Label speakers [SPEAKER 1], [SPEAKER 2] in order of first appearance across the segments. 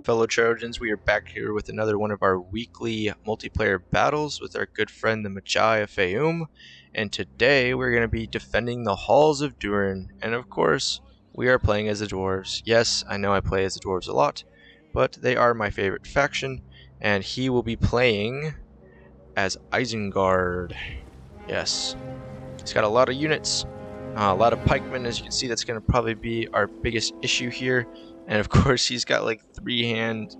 [SPEAKER 1] fellow Trojans. We are back here with another one of our weekly multiplayer battles with our good friend the Medjay of Faiyum. And today we're going to be defending the halls of Durins. And of course, we are playing as the dwarves. Yes, I know I play as the dwarves a lot, but they are my favorite faction. And he will be playing as Isengard. Yes, he's got a lot of units, a lot of pikemen. As you can see, that's going to probably be our biggest issue here. And of course, he's got like 3-hand,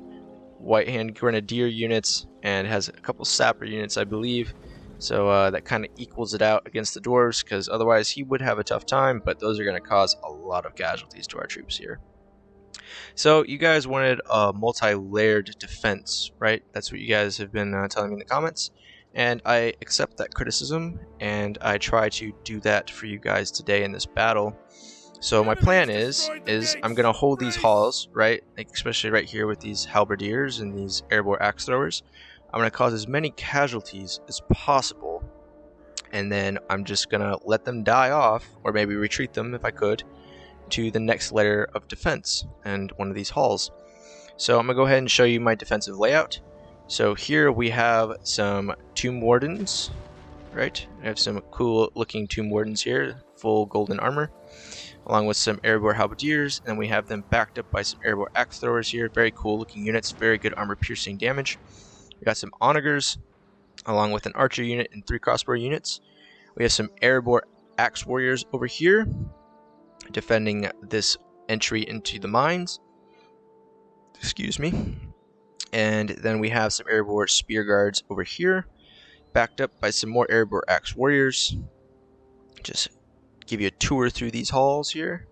[SPEAKER 1] white-hand grenadier units, and has a couple sapper units, I believe. So that kind of equals it out against the dwarves, because otherwise he would have a tough time. But those are going to cause a lot of casualties to our troops here. So you guys wanted a multi-layered defense, right? That's what you guys have been telling me in the comments. And I accept that criticism, and I try to do that for you guys today in this battle. So my plan is I'm going to hold these halls, right, like especially right here with these halberdiers and these airborne axe throwers. I'm going to cause as many casualties as possible, and then I'm just going to let them die off, or maybe retreat them if I could, to the next layer of defense and one of these halls. So I'm going to go ahead and show you my defensive layout. So here we have some Tomb Wardens, right? I have some cool looking Tomb Wardens here, full golden armor, along with some airborne halberdiers, and we have them backed up by some airborne axe throwers here. Very cool looking units, very good armor piercing damage. We got some onagers, along with an archer unit and 3 crossbow units. We have some airborne axe warriors over here, defending this entry into the mines. Excuse me. And then we have some airborne spear guards over here, backed up by some more airborne axe warriors. Just give you a tour through these halls here.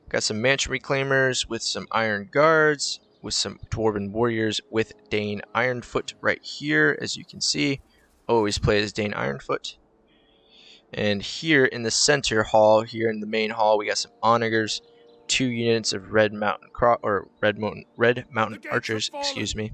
[SPEAKER 1] Got some mansion reclaimers with some iron guards, with some dwarven warriors with Dane Ironfoot right here, as you can see. Always play as Dane Ironfoot. And here in the center hall, here in the main hall, we got some onagers, 2 units of red mountain archers. Excuse me.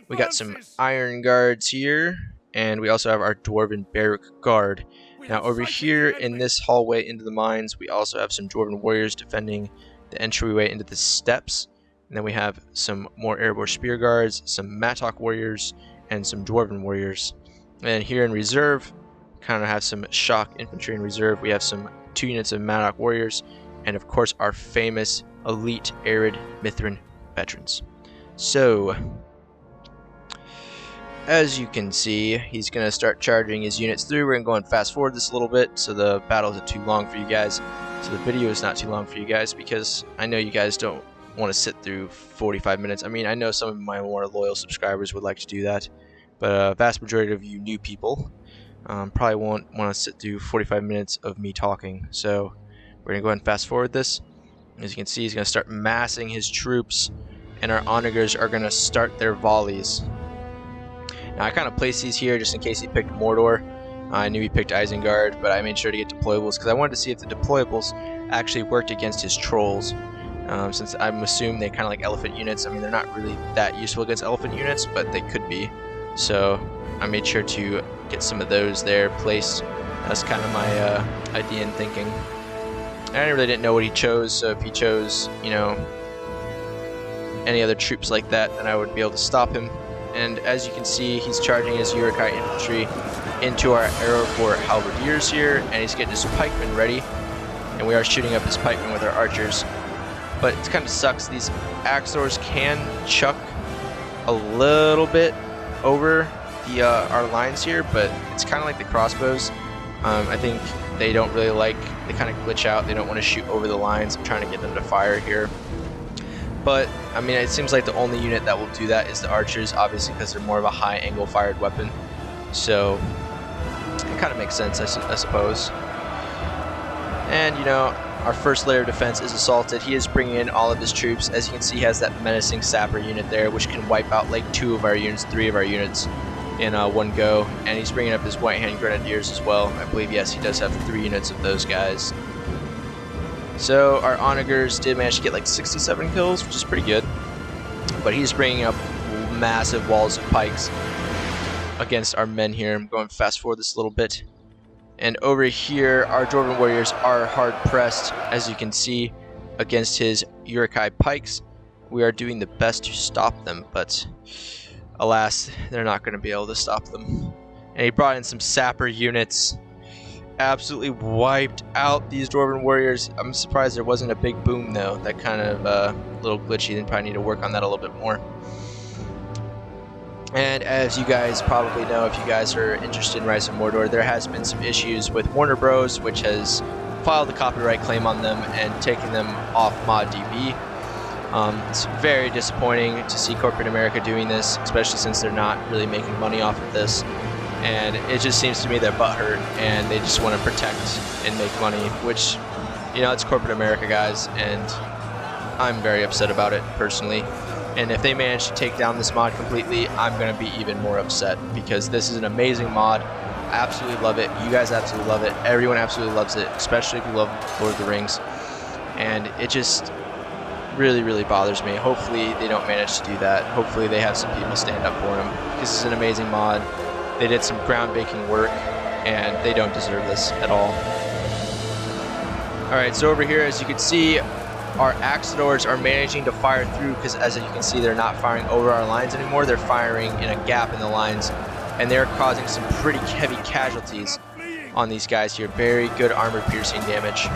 [SPEAKER 1] We got some iron guards here, and we also have our dwarven barrack guard. Now over here in this hallway into the mines, we also have some dwarven warriors defending the entryway into the steps. And then we have some more airborne spear guards, some mattock warriors, and some dwarven warriors. And here in reserve, kind of have some shock infantry in reserve. We have some 2 units of mattock warriors, and of course our famous elite arid Mithrin veterans. So as you can see, he's going to start charging his units through. We're going to go and fast forward this a little bit so the battle isn't too long for you guys. So the video is not too long for you guys, because I know you guys don't want to sit through 45 minutes. I mean, I know some of my more loyal subscribers would like to do that, but a vast majority of you new people probably won't want to sit through 45 minutes of me talking. So we're going to go ahead and fast forward this. As you can see, he's going to start massing his troops, and our onagers are going to start their volleys. Now, I kind of placed these here just in case he picked Mordor. I knew he picked Isengard, but I made sure to get deployables because I wanted to see if the deployables actually worked against his trolls. Since I'm assuming they're kind of like elephant units. I mean, they're not really that useful against elephant units, but they could be. So I made sure to get some of those there placed. That's kind of my idea and thinking. I really didn't know what he chose, so if he chose, you know, any other troops like that, then I would be able to stop him. And as you can see, he's charging his Uruk-hai infantry into our airborne halberdiers here, and he's getting his pikemen ready. And we are shooting up his pikemen with our archers. But it kind of sucks. These axe throwers can chuck a little bit over the our lines here, but it's kind of like the crossbows. I think they don't really like, they kind of glitch out. They don't want to shoot over the lines. I'm trying to get them to fire here. But, I mean, it seems like the only unit that will do that is the archers, obviously because they're more of a high-angle fired weapon. So, it kind of makes sense, I suppose. And, you know, our first layer of defense is assaulted. He is bringing in all of his troops. As you can see, he has that menacing sapper unit there, which can wipe out like 2 of our units, 3 of our units in one go. And he's bringing up his white-hand grenadiers as well. I believe, yes, he does have 3 units of those guys. So our onagers did manage to get like 67 kills, which is pretty good. But he's bringing up massive walls of pikes against our men here. I'm going to fast forward this a little bit. And over here, our dwarven warriors are hard pressed, as you can see, against his Uruk-hai pikes. we are doing the best to stop them, but alas, they're not going to be able to stop them. And he brought in some sapper units, absolutely wiped out these dwarven warriors. I'm surprised there wasn't a big boom though. That kind of a little glitchy. They probably need to work on that a little bit more. And as you guys probably know, if you guys are interested in Rise of Mordor, there has been some issues with Warner Bros, which has filed a copyright claim on them and taken them off ModDB. It's very disappointing to see corporate America doing this, especially since they're not really making money off of this. And it just seems to me they're butthurt and they just want to protect and make money, which, you know, it's corporate America, guys, and I'm very upset about it personally. And if they manage to take down this mod completely, I'm going to be even more upset, because this is an amazing mod. I absolutely love it. You guys absolutely love it. Everyone absolutely loves it, especially if you love Lord of the Rings. And it just really, really bothers me. Hopefully they don't manage to do that. Hopefully they have some people stand up for them, because this is an amazing mod. They did some groundbreaking work, and they don't deserve this at all. Alright, so over here, as you can see, our Axadors are managing to fire through, because as you can see, they're not firing over our lines anymore. They're firing in a gap in the lines, and they're causing some pretty heavy casualties on these guys here. Very good armor piercing damage.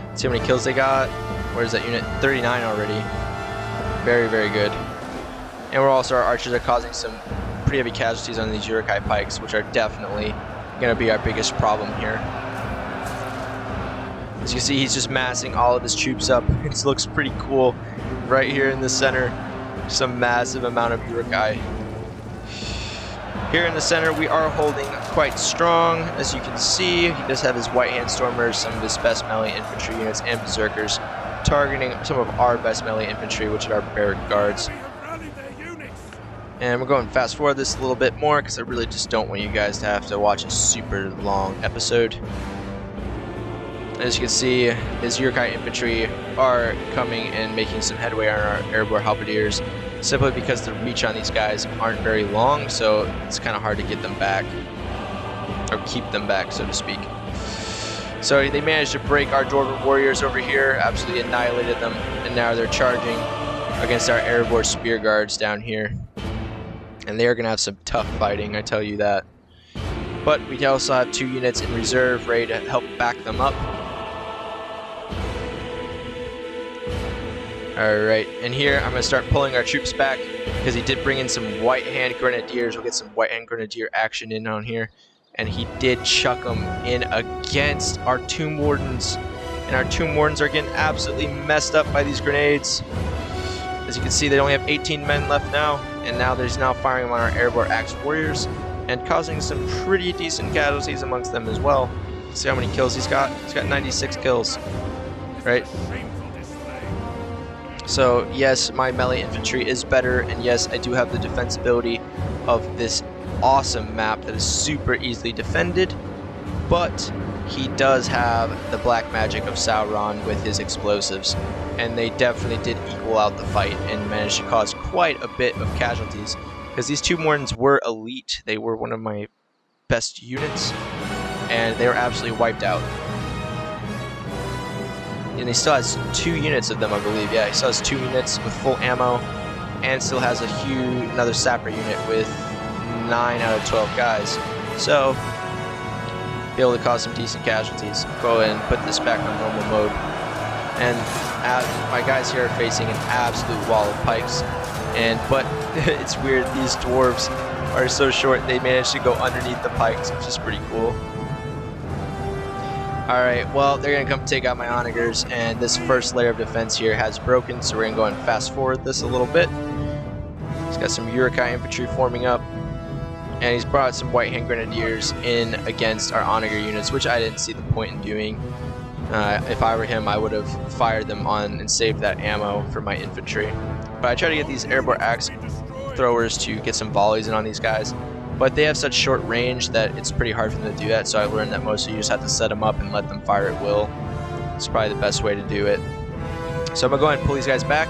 [SPEAKER 1] Let's see how many kills they got. Where's that unit? 39 already. Very, very good. And we're also, our archers are causing some pretty heavy casualties on these Uruk-hai pikes, which are definitely going to be our biggest problem here. As you can see, he's just massing all of his troops up. It looks pretty cool right here in the center. Just a massive amount of Uruk-hai. Here in the center, we are holding quite strong. As you can see, he does have his White Hand Stormers, some of his best melee infantry units, and Berserkers, targeting some of our best melee infantry, which are our Barrack Guards. And we're going to fast forward this a little bit more, because I really just don't want you guys to have to watch a super long episode. As you can see, his Uruk-hai infantry are coming and making some headway on our airborne halberdiers, simply because the reach on these guys aren't very long, so it's kind of hard to get them back, or keep them back, so to speak. So they managed to break our dwarven warriors over here, absolutely annihilated them, and now they're charging against our airborne spear guards down here. And they are going to have some tough fighting, I tell you that. But we also have 2 units in reserve ready to help back them up. Alright, and here I'm going to start pulling our troops back, because he did bring in some White Hand Grenadiers. We'll get some White Hand Grenadier action in on here. And he did chuck them in against our Tomb Wardens. And our Tomb Wardens are getting absolutely messed up by these grenades. As you can see, they only have 18 men left now. And now there's now firing on our airborne axe warriors, and causing some pretty decent casualties amongst them as well. See how many kills he's got? He's got 96 kills, right? So yes, my melee infantry is better, and yes, I do have the defensibility of this awesome map that is super easily defended, but he does have the black magic of Sauron with his explosives, and they definitely did equal out the fight and managed to cause quite a bit of casualties, because these Tomb Wardens were elite. They were one of my best units, and they were absolutely wiped out. And he still has 2 units of them, I believe. Yeah, he still has 2 units with full ammo, and still has another sapper unit with 9 out of 12 guys. So, be able to cause some decent casualties. Go ahead and put this back on normal mode. And my guys here are facing an absolute wall of pikes. But it's weird, these dwarves are so short, they managed to go underneath the pikes, which is pretty cool. Alright, well, they're going to come take out my onagers, and this first layer of defense here has broken, so we're going to go and fast forward this a little bit. He's got some Uruk-hai infantry forming up, and he's brought some White Hand Grenadiers in against our onager units, which I didn't see the point in doing. If I were him, I would have fired them on and saved that ammo for my infantry. But I try to get these airborne axe throwers to get some volleys in on these guys, but they have such short range that it's pretty hard for them to do that, so I learned that mostly you just have to set them up and let them fire at will. It's probably the best way to do it. So I'm going to go ahead and pull these guys back,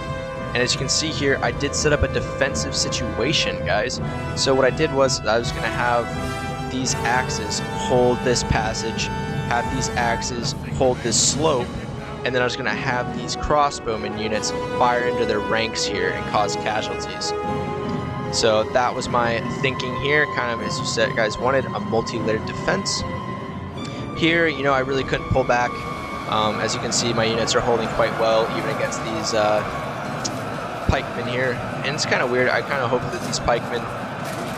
[SPEAKER 1] and as you can see here, I did set up a defensive situation, guys. So what I did was I was going to have these axes hold this passage, have these axes hold this slope, and then I was going to have these crossbowman units fire into their ranks here and cause casualties. So that was my thinking here, kind of as you said, guys wanted a multi-layered defense. Here, you know, I really couldn't pull back. As you can see, my units are holding quite well, even against these pikemen here. And it's kind of weird. I kind of hoped that these pikemen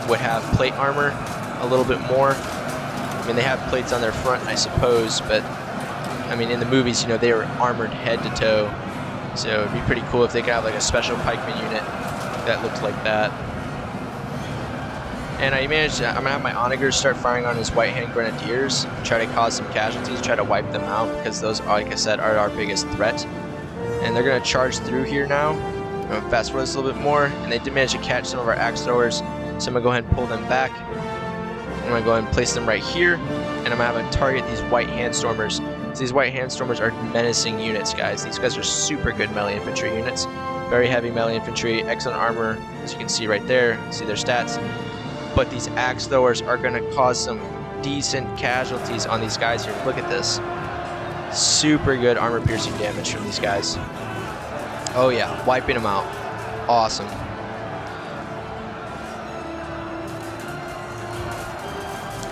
[SPEAKER 1] would have plate armor a little bit more. I mean, they have plates on their front, I suppose, but I mean, in the movies, you know, they were armored head to toe. So it'd be pretty cool if they could have like a special pikeman unit that looked like that. And I managed, I'm gonna have my onagers start firing on his white hand grenadiers, try to cause some casualties, try to wipe them out, because those, like I said, are our biggest threat. And they're gonna charge through here now. I'm gonna fast forward this a little bit more, and they did manage to catch some of our axe throwers, so I'm gonna go ahead and pull them back. I'm gonna go ahead and place them right here, and I'm gonna have them target these white handstormers. So these white handstormers are menacing units, guys. These guys are super good melee infantry units, very heavy melee infantry, excellent armor, as you can see right there. See their stats. But these axe throwers are going to cause some decent casualties on these guys here. Look at this. Super good armor piercing damage from these guys. Oh yeah, wiping them out. Awesome.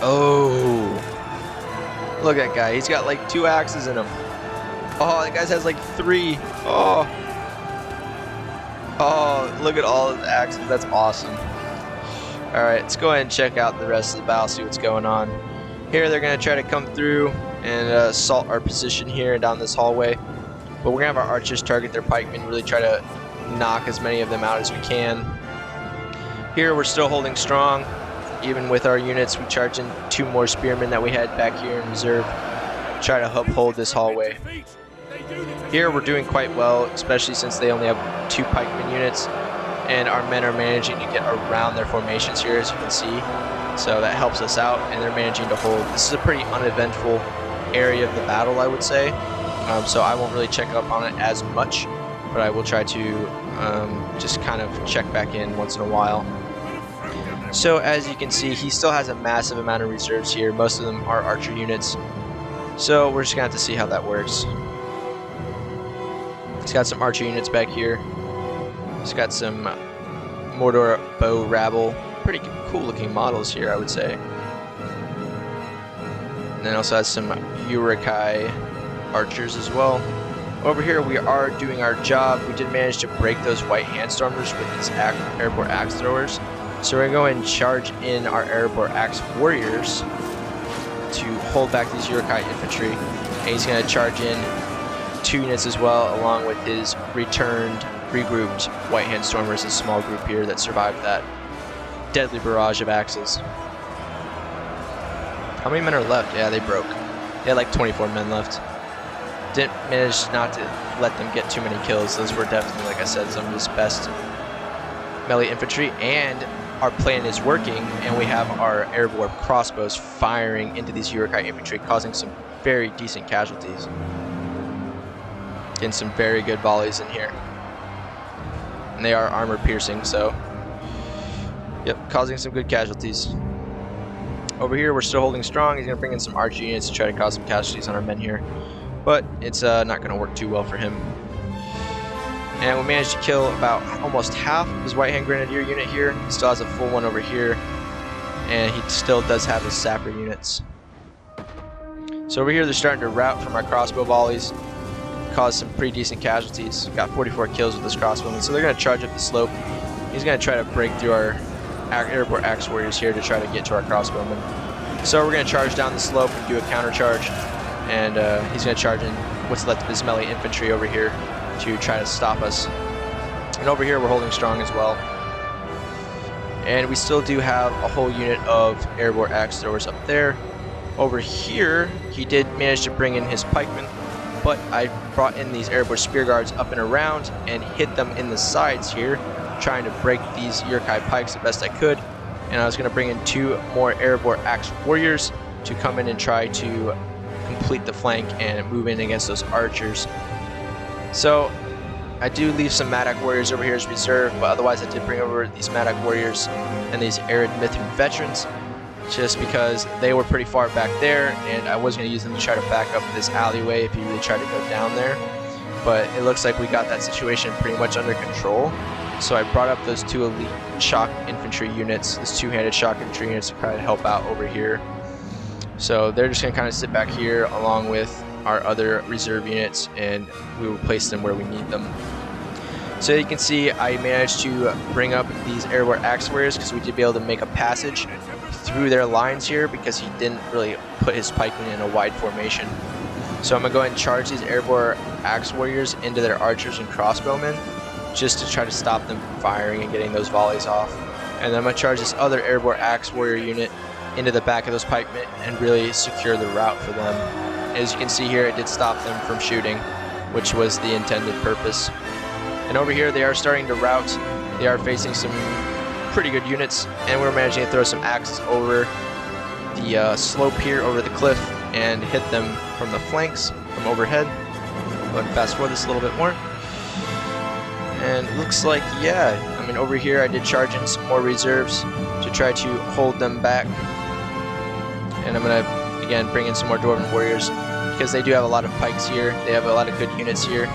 [SPEAKER 1] Oh. Look at that guy. He's got like 2 axes in him. Oh, that guy has like 3. Oh. Oh, look at all of the axes. That's awesome. Alright, let's go ahead and check out the rest of the battle, see what's going on. Here they're going to try to come through and assault our position here down this hallway. But we're going to have our archers target their pikemen, really try to knock as many of them out as we can. Here we're still holding strong. Even with our units, we charge in 2 more spearmen that we had back here in reserve. Try to uphold this hallway. Here we're doing quite well, especially since they only have 2 pikemen units. And our men are managing to get around their formations here, as you can see. So that helps us out, and they're managing to hold. This is a pretty uneventful area of the battle, I would say. So I won't really check up on it as much, but I will try to just kind of check back in once in a while. So as you can see, he still has a massive amount of reserves here. Most of them are archer units. So we're just going to have to see how that works. He's got some archer units back here. He's got some Mordor bow rabble. Pretty cool looking models here, I would say. And then also has some Urukai archers as well. Over here we are doing our job. We did manage to break those white handstormers with these airborne axe throwers. So we're going to go and charge in our airborne axe warriors to hold back these Urukai infantry. And he's going to charge in 2 units as well, along with his regrouped white handstormers, a small group here that survived that deadly barrage of axes. How many men are left? Yeah, they broke. They had like 24 men left. Didn't manage not to let them get too many kills. Those were definitely, like I said, some of his best melee infantry, and our plan is working, and we have our airborne crossbows firing into these Urukai infantry, causing some very decent casualties. Getting some very good volleys in here. And they are armor piercing, so yep, causing some good casualties. Over here we're still holding strong. He's going to bring in some archer units to try to cause some casualties on our men here, but it's not going to work too well for him. And we managed to kill about almost half of his white hand grenadier unit here. He still has a full one over here, and he still does have his sapper units. So over here they're starting to rout from our crossbow volleys, cause some pretty decent casualties. Got 44 kills with this crossbowman, so they're going to charge up the slope. He's going to try to break through our airborne axe warriors here to try to get to our crossbowmen. So we're going to charge down the slope and do a counter charge, and he's going to charge in what's left of his melee infantry over here to try to stop us. And over here we're holding strong as well. And we still do have a whole unit of airborne axe throwers up there. Over here he did manage to bring in his pikemen, but I brought in these airborne spear guards up and around and hit them in the sides here, trying to break these Urukai pikes the best I could. And I was going to bring in 2 more airborne axe warriors to come in and try to complete the flank and move in against those archers. So I do leave some Maddock warriors over here as reserve, but otherwise I did bring over these Maddock warriors and these Arid Mithrin veterans just because they were pretty far back there, and I was going to use them to try to back up this alleyway if you really try to go down there. But it looks like we got that situation pretty much under control. So I brought up those 2 elite shock infantry units, this 2-handed shock infantry units to kind of help out over here. So they're just going to kind of sit back here along with our other reserve units, and we will place them where we need them. So you can see I managed to bring up these airborne axe warriors because we did be able to make a passage through their lines here because he didn't really put his pikemen in a wide formation. So I'm going to go ahead and charge these airborne axe warriors into their archers and crossbowmen just to try to stop them from firing and getting those volleys off. And then I'm going to charge this other airborne axe warrior unit into the back of those pikemen and really secure the route for them. As you can see here, it did stop them from shooting, which was the intended purpose. And over here, they are starting to rout. They are facing some pretty good units, and we're managing to throw some axes over the slope here, over the cliff, and hit them from the flanks, from overhead. Go ahead and fast forward this a little bit more. And it looks like, yeah, I mean, over here I did charge in some more reserves to try to hold them back. And I'm going to, again, bring in some more dwarven warriors because they do have a lot of pikes here. They have a lot of good units here.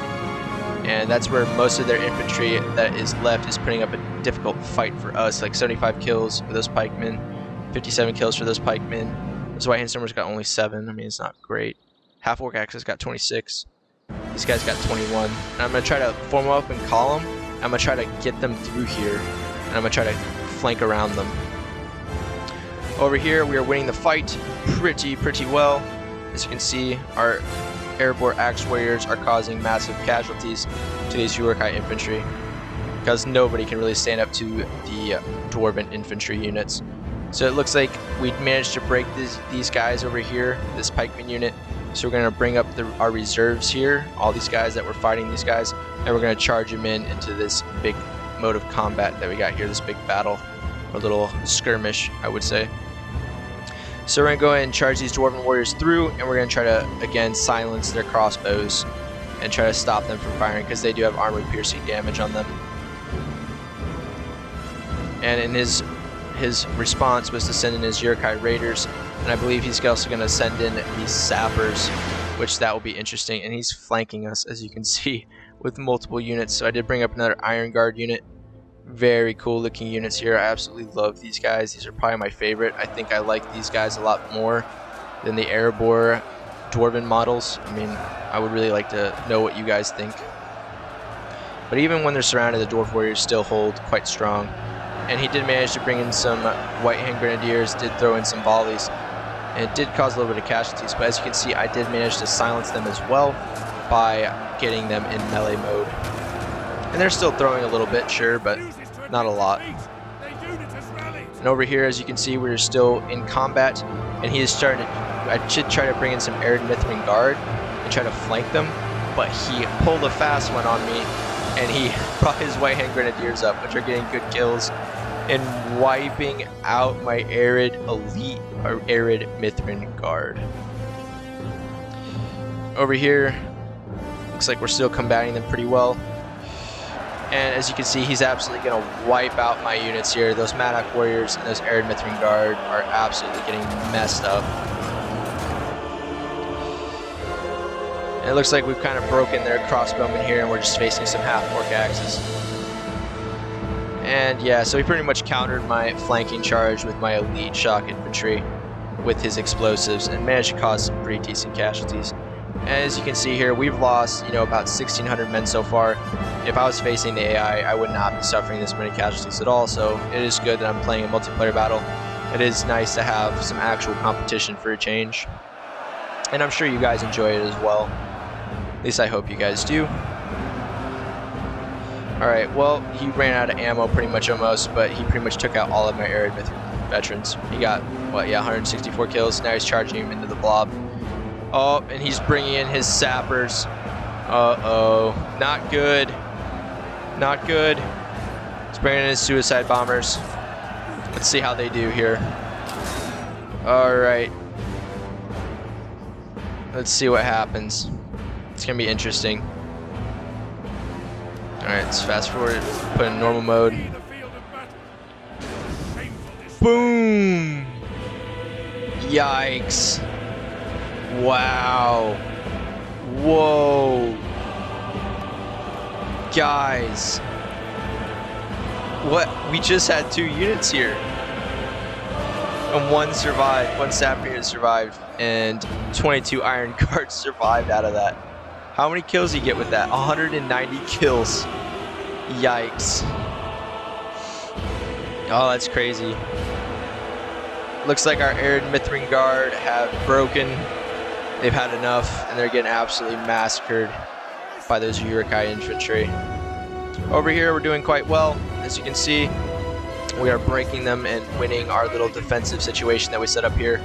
[SPEAKER 1] And that's where most of their infantry that is left is putting up a difficult fight for us. Like 75 kills for those pikemen, 57 kills for those pikemen. Those White Hand Stormers got only 7. I mean, it's not great. Half Orc Axis got 26. These guys got 21. And I'm going to try to form up in column. I'm going to try to get them through here. And I'm going to try to flank around them. Over here, we are winning the fight pretty well. As you can see, our airborne axe warriors are causing massive casualties to these Uruk-hai infantry because nobody can really stand up to the dwarven infantry units. So it looks like we managed to break these guys over here, this pikeman unit. So we're going to bring up our reserves here, all these guys that were fighting these guys, and we're going to charge them into this big mode of combat that we got here, this big battle, or little skirmish, I would say. So we're going to go ahead and charge these dwarven warriors through, and we're going to try to, again, silence their crossbows and try to stop them from firing because they do have armor-piercing damage on them. And in his response was to send in his Uruk-hai raiders, and I believe he's also going to send in these sappers, which that will be interesting. And he's flanking us, as you can see, with multiple units. So I did bring up another Iron Guard unit. Very cool looking units here. I absolutely love these guys. These are probably my favorite. I think I like these guys a lot more than the Erebor dwarven models. I mean, I would really like to know what you guys think. But even when they're surrounded, the dwarf warriors still hold quite strong. And he did manage to bring in some White Hand Grenadiers, did throw in some volleys, and it did cause a little bit of casualties. But as you can see, I did manage to silence them as well by getting them in melee mode. And they're still throwing a little bit, sure, but not a lot. And over here, as you can see, we're still in combat, and he is starting to, I should try to bring in some Arid Mithrin Guard and try to flank them, but he pulled a fast one on me, and he brought his White Hand Grenadiers up, which are getting good kills, and wiping out my Arid Elite, or Arid Mithrin Guard. Over here, looks like we're still combating them pretty well. And as you can see, he's absolutely going to wipe out my units here. Those Madak Warriors and those Arid Mithrin Guard are absolutely getting messed up. And it looks like we've kind of broken their crossbowmen here, and we're just facing some half-orc axes. And yeah, so he pretty much countered my flanking charge with my elite shock infantry with his explosives and managed to cause some pretty decent casualties. As you can see here, we've lost, about 1,600 men so far. If I was facing the AI, I would not be suffering this many casualties at all, so it is good that I'm playing a multiplayer battle. It is nice to have some actual competition for a change. And I'm sure you guys enjoy it as well. At least I hope you guys do. Alright, well, he ran out of ammo pretty much almost, but he pretty much took out all of my Arid veterans. He got, 164 kills. Now he's charging him into the blob. Oh, and he's bringing in his sappers. Uh-oh. Not good. Not good. He's bringing in his suicide bombers. Let's see how they do here. Alright. Let's see what happens. It's going to be interesting. Alright, let's fast forward. Put in normal mode. Boom! Yikes. Wow. Whoa. Guys. What? We just had 2 units here. And 1 survived. 1 sapper unit survived. And 22 iron guards survived out of that. How many kills did he get with that? 190 kills. Yikes. Oh, that's crazy. Looks like our Arid Mithrin Guard have broken. They've had enough, and they're getting absolutely massacred by those Uruk-hai infantry. Over here, we're doing quite well. As you can see, we are breaking them and winning our little defensive situation that we set up here.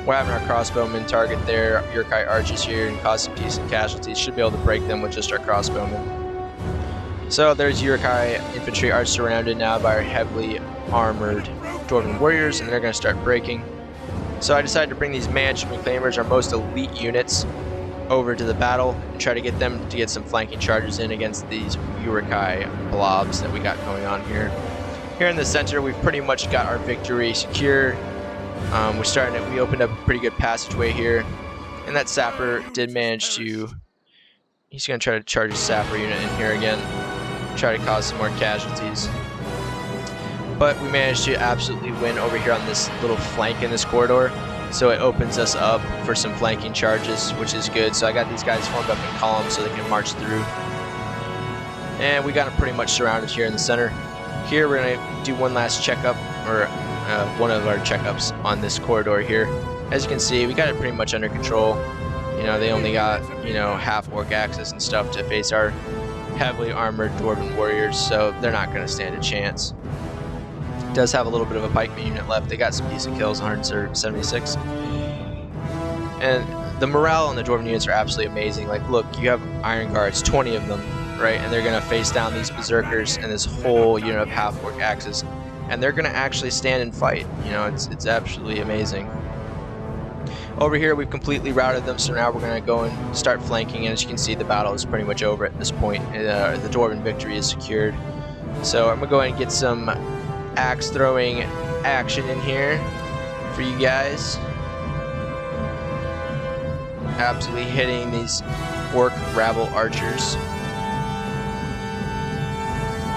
[SPEAKER 1] We're having our crossbowmen target their Uruk-hai archers here and cause some decent casualties. Should be able to break them with just our crossbowmen. So there's Uruk-hai infantry are surrounded now by our heavily armored dwarven warriors, and they're going to start breaking. So I decided to bring these Mansion Reclaimers, our most elite units, over to the battle and try to get them to get some flanking charges in against these Uruk-hai blobs that we got going on here. Here in the center, we've pretty much got our victory secured. We opened up a pretty good passageway here, and that sapper did manage to. He's going to try to charge a sapper unit in here again, try to cause some more casualties. But we managed to absolutely win over here on this little flank in this corridor, so it opens us up for some flanking charges, which is good. So I got these guys formed up in columns so they can march through. And we got them pretty much surrounded here in the center. Here we're going to do one last checkup, or one of our checkups on this corridor here. As you can see, we got it pretty much under control. You know, they only got, you know, half orc axes and stuff to face our heavily armored dwarven warriors, so they're not going to stand a chance. It does have a little bit of a pikeman unit left. They got some decent kills, 176. And the morale on the dwarven units are absolutely amazing. Like, look, you have iron guards, 20 of them, right? And they're going to face down these berserkers and this whole unit of half orc axes, and they're going to actually stand and fight. You know, it's absolutely amazing. Over here, we've completely routed them, so now we're going to go and start flanking, and as you can see, the battle is pretty much over at this point. The dwarven victory is secured. So I'm going to go ahead and get some axe throwing action in here for you guys. Absolutely hitting these orc rabble archers.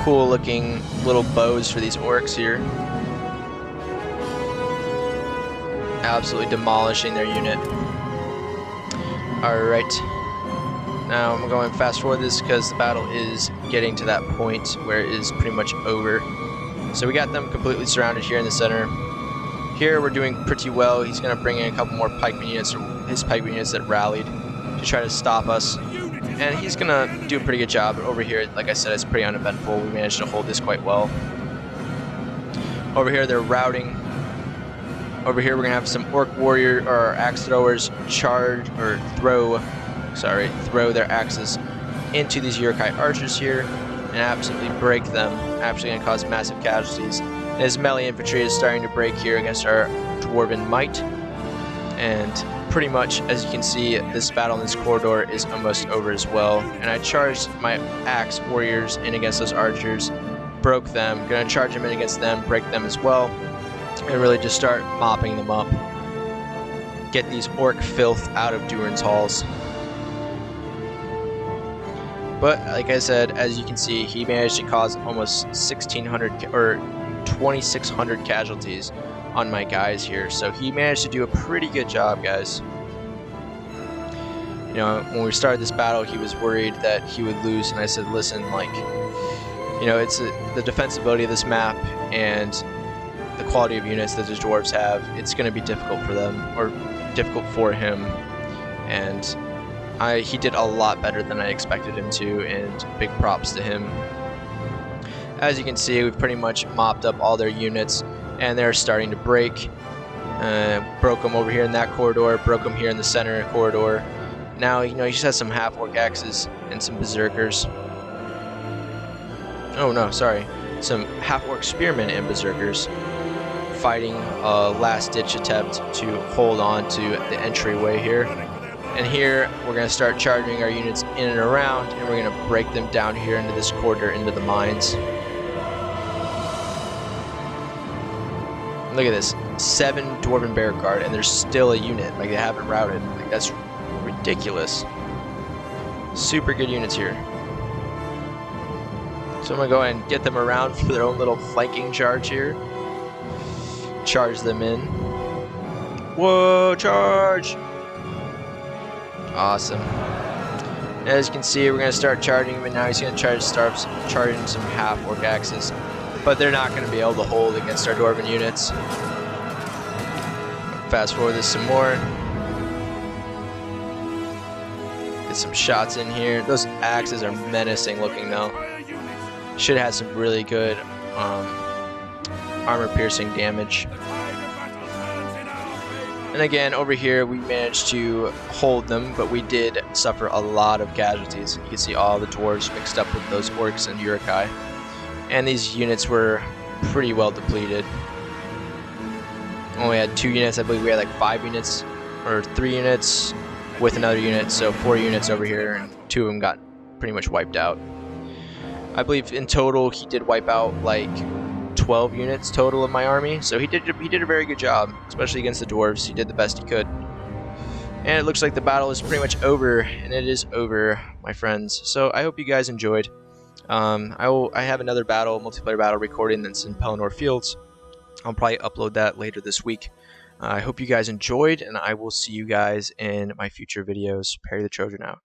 [SPEAKER 1] Cool looking little bows for these orcs here. Absolutely demolishing their unit. Alright. Now I'm going to fast forward this because the battle is getting to that point where it is pretty much over. So we got them completely surrounded here in the center. Here we're doing pretty well. He's going to bring in a couple more pikeman units, his pikeman units that rallied to try to stop us. And he's going to do a pretty good job. But over here, like I said, it's pretty uneventful. We managed to hold this quite well. Over here they're routing. Over here we're going to have some orc warrior or axe throwers charge or throw their axes into these Uruk-hai archers here and absolutely break them. Absolutely going to cause massive casualties. And his melee infantry is starting to break here against our dwarven might. And pretty much, as you can see, this battle in this corridor is almost over as well. And I charged my axe warriors in against those archers, broke them. Going to charge them in against them, break them as well. And really just start mopping them up. Get these orc filth out of Durins halls. But like I said, as you can see, he managed to cause almost 1,600 or 2,600 casualties on my guys here. So he managed to do a pretty good job, guys. You know, when we started this battle, he was worried that he would lose, and I said, listen, like, you know, it's the defensibility of this map and the quality of units that the dwarves have, it's going to be difficult for them, or difficult for him, and he did a lot better than I expected him to, and big props to him. As you can see, we've pretty much mopped up all their units, and they're starting to break. Broke them over here in that corridor, broke them here in the center corridor. Now, you know, he just has some half-orc axes and some berserkers. Oh no, sorry. Some half-orc spearmen and berserkers fighting a last-ditch attempt to hold on to the entryway here. And here, we're going to start charging our units in and around, and we're going to break them down here into this corridor, into the mines. Look at this, 7 dwarven bear guard, and there's still a unit. Like, they haven't routed. Like, that's ridiculous. Super good units here. So I'm gonna go ahead and get them around for their own little flanking charge here. Charge them in. Whoa, charge! Awesome. As you can see, we're gonna start charging him, and now he's gonna try to start charging some half orc axes. But they're not gonna be able to hold against our dwarven units. Fast forward this some more. Get some shots in here. Those axes are menacing looking though. Should have had some really good armor piercing damage. And again, over here we managed to hold them, but we did suffer a lot of casualties. You can see all the dwarves mixed up with those orcs and Uruk-hai. And these units were pretty well depleted. Only had 2 units. I believe we had like 5 units or 3 units with another unit, so 4 units over here, and 2 of them got pretty much wiped out. I believe in total he did wipe out like 12 units total of my army, so he did a very good job, especially against the dwarves. He did the best he could. And it looks like the battle is pretty much over, and it is over, my friends. So I hope you guys enjoyed. I have another multiplayer battle recording that's in Pelennor Fields. I'll probably upload that later this week. I hope you guys enjoyed, and I will see you guys in my future videos. Perry the Trojan out.